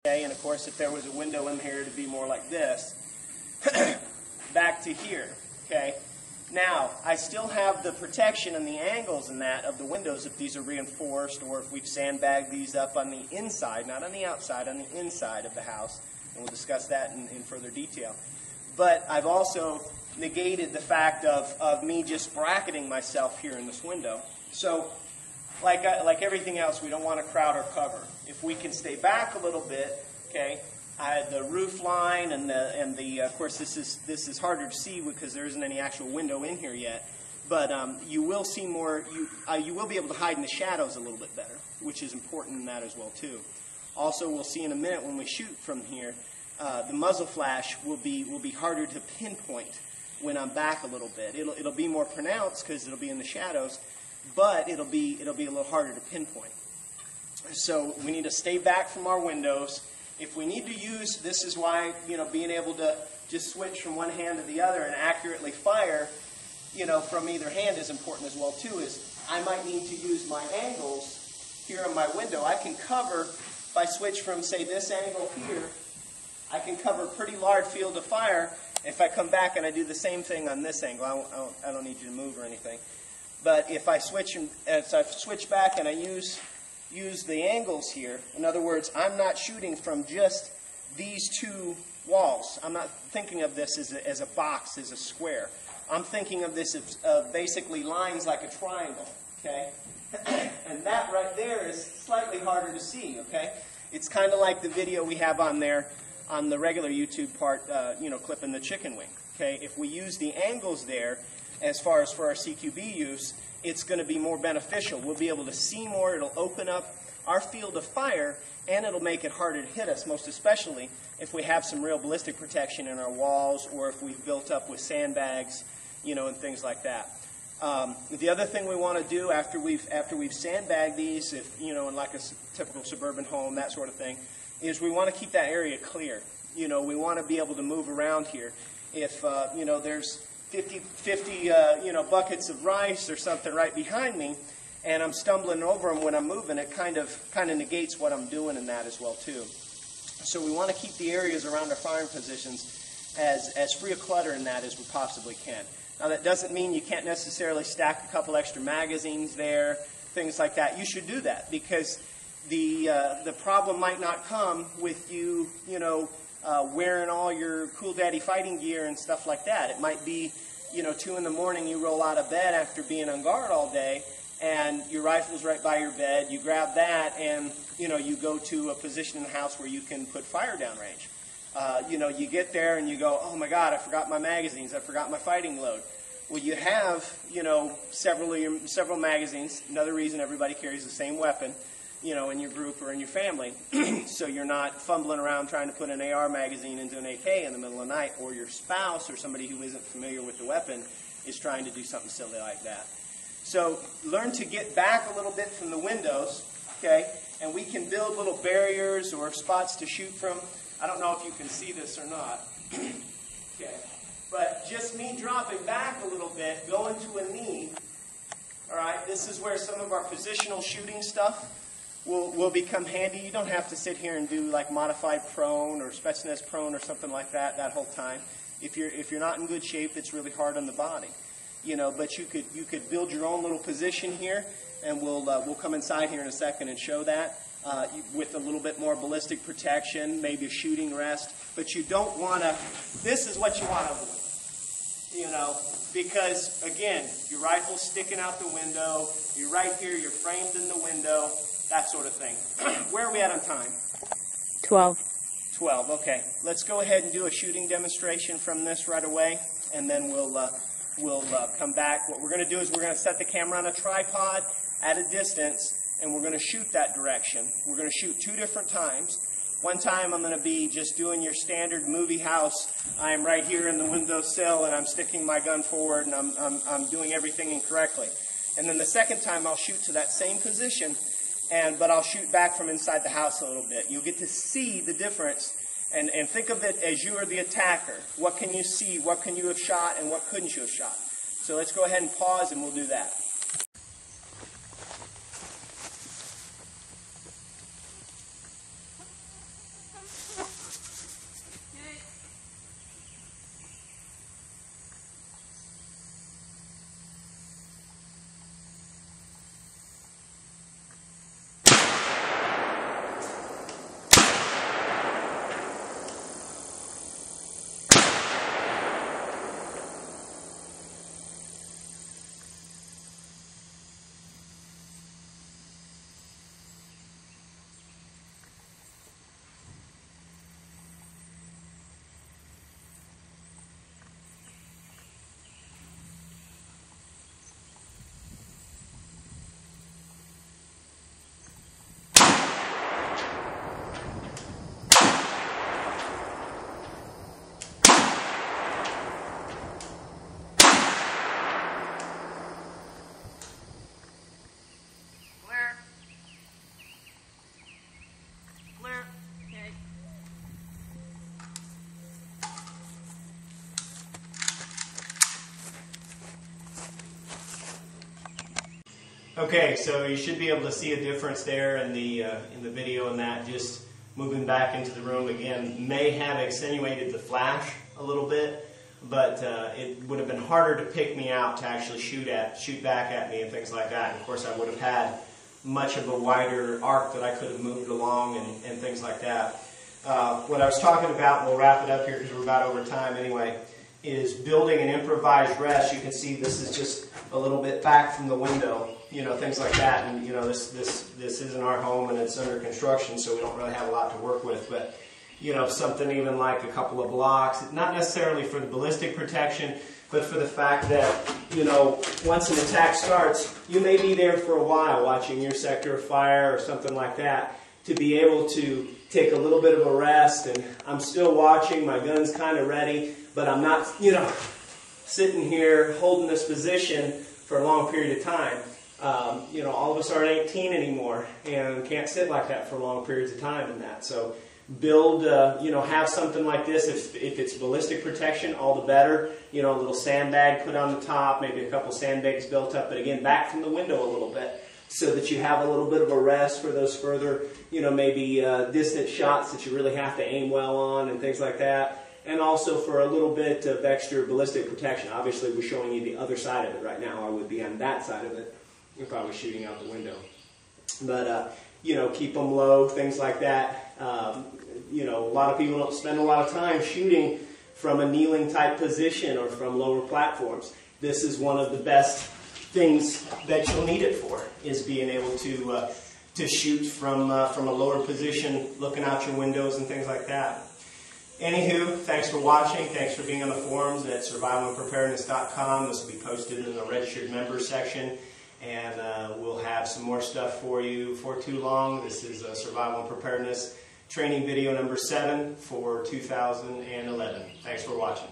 Okay, and of course, if there was a window in here, it'd be more like this. Back to here. Okay. Now, I still have the protection and the angles in that of the windows if these are reinforced or if we've sandbagged these up on the inside, not on the outside, on the inside of the house. And we'll discuss that in further detail. But I've also negated the fact of me just bracketing myself here in this window. So, like everything else, we don't want to crowd or cover. If we can stay back a little bit, okay, the roof line and the of course this is harder to see because there isn't any actual window in here yet. But you will see more. You will be able to hide in the shadows a little bit better, which is important in that as well too. Also, we'll see in a minute when we shoot from here, the muzzle flash will be harder to pinpoint when I'm back a little bit. It'll be more pronounced because it'll be in the shadows, but it'll be a little harder to pinpoint. So we need to stay back from our windows. If we need to use, this is why, being able to just switch from one hand to the other and accurately fire, from either hand is important as well too, is I might need to use my angles here on my window. I can cover, if I switch from, say, this angle here, I can cover a pretty large field of fire. If I come back and I do the same thing on this angle, I don't need you to move or anything. But if I switch back and I use the angles here, in other words, I'm not shooting from just these two walls. I'm not thinking of this as a box, as a square. I'm thinking of this as basically lines like a triangle, okay? And that right there is slightly harder to see, okay? It's kind of like the video we have on there on the regular YouTube part, clipping the chicken wing, okay? If we use the angles there, as far as for our CQB use, it's going to be more beneficial. We'll be able to see more. It'll open up our field of fire, and it'll make it harder to hit us, most especially if we have some real ballistic protection in our walls or if we've built up with sandbags, and things like that. The other thing we want to do after we've sandbagged these, in like a typical suburban home, that sort of thing, is we want to keep that area clear. We want to be able to move around here. If, there's 50 buckets of rice or something right behind me, and I'm stumbling over them when I'm moving, it kind of negates what I'm doing in that as well too. So we want to keep the areas around our firing positions as free of clutter in that as we possibly can. Now that doesn't mean you can't necessarily stack a couple extra magazines there, things like that. You should do that because the problem might not come with you, wearing all your cool daddy fighting gear and stuff like that. It might be, 2 in the morning, you roll out of bed after being on guard all day, and your rifle's right by your bed. You grab that, and, you go to a position in the house where you can put fire down range. You get there, and you go, oh, my God, I forgot my magazines. I forgot my fighting load. Well, you have, several magazines. Another reason everybody carries the same weapon, in your group or in your family, so you're not fumbling around trying to put an AR magazine into an AK in the middle of the night, or your spouse or somebody who isn't familiar with the weapon is trying to do something silly like that. So learn to get back a little bit from the windows, okay, and we can build little barriers or spots to shoot from. I don't know if you can see this or not, okay, but just me dropping back a little bit, going to a knee, all right, this is where some of our positional shooting stuff will become handy. You don't have to sit here and do like modified prone or Spetsnaz prone or something like that whole time. If you're not in good shape, it's really hard on the body, But you could build your own little position here, and we'll come inside here in a second and show that with a little bit more ballistic protection, maybe a shooting rest. But you don't want to. This is what you want to avoid, because again, your rifle's sticking out the window. You're right here. You're framed in the window. That sort of thing. Where are we at on time? 12. 12, okay. Let's go ahead and do a shooting demonstration from this right away, and then we'll come back. What we're going to do is we're going to set the camera on a tripod at a distance, and we're going to shoot that direction. We're going to shoot 2 different times. One time I'm going to be just doing your standard movie house. I'm right here in the windowsill, and I'm sticking my gun forward, and I'm doing everything incorrectly. And then the second time I'll shoot to that same position, but I'll shoot back from inside the house a little bit. You'll get to see the difference and think of it as you are the attacker. What can you see? What can you have shot? And what couldn't you have shot? So let's go ahead and pause and we'll do that. Okay, so you should be able to see a difference there in the video, and that just moving back into the room again may have accentuated the flash a little bit, but it would have been harder to pick me out to actually shoot back at me and things like that. And of course, I would have had much of a wider arc that I could have moved along and things like that. What I was talking about, and we'll wrap it up here because we're about over time anyway, is building an improvised rest. You can see this is just a little bit back from the window, things like that. And this isn't our home and it's under construction, so we don't really have a lot to work with. But something even like a couple of blocks, not necessarily for the ballistic protection, but for the fact that once an attack starts, you may be there for a while watching your sector of fire or something like that, to be able to take a little bit of a rest. And I'm still watching, my gun's kind of ready, but I'm not, sitting here holding this position for a long period of time. All of us aren't 18 anymore and can't sit like that for long periods of time in that. So build, have something like this. If it's ballistic protection, all the better. A little sandbag put on the top, maybe a couple sandbags built up, but again, back from the window a little bit, so that you have a little bit of a rest for those further, maybe distant shots that you really have to aim well on and things like that. And also for a little bit of extra ballistic protection. Obviously, we're showing you the other side of it right now. I would be on that side of it if I was shooting out the window. But, keep them low, things like that. A lot of people don't spend a lot of time shooting from a kneeling type position or from lower platforms. This is one of the best things that you'll need it for, is being able to shoot from a lower position, looking out your windows and things like that. Anywho, thanks for watching. Thanks for being on the forums at survivalpreparedness.com. This will be posted in the registered members section, and we'll have some more stuff for you for too long. This is Survival and Preparedness training video number 7 for 2011. Thanks for watching.